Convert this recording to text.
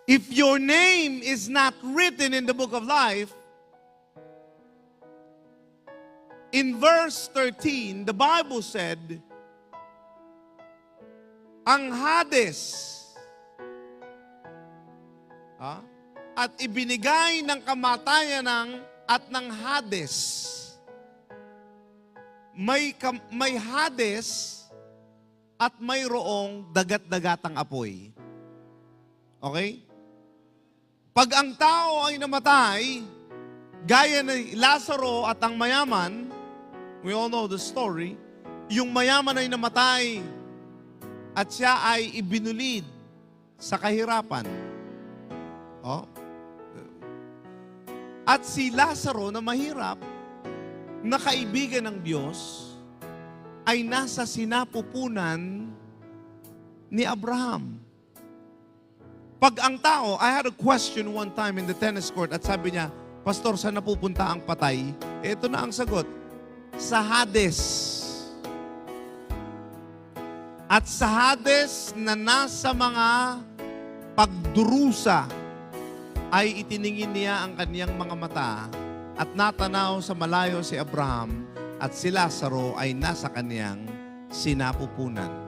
If your name is not written in the book of life, in verse 13, the Bible said, ang Hades at ibinigay ng kamatayan at ng Hades. May Hades at mayroong dagat-dagatang apoy. Okay? Pag ang tao ay namatay, gaya ni Lazaro at ang mayaman, we all know the story, yung mayaman ay namatay at siya ay ibinulid sa kahirapan. Oh. At si Lazaro na mahirap, na kaibigan ng Diyos, ay nasa sinapupunan ni Abraham. Pag ang tao, I had a question one time in the tennis court at sabi niya, Pastor, saan napupunta ang patay? Ito na ang sagot, sa Hades. At sa Hades na nasa mga pagdurusa ay itiningin niya ang kaniyang mga mata at natanaw sa malayo si Abraham at si Lazaro ay nasa kaniyang sinapupunan.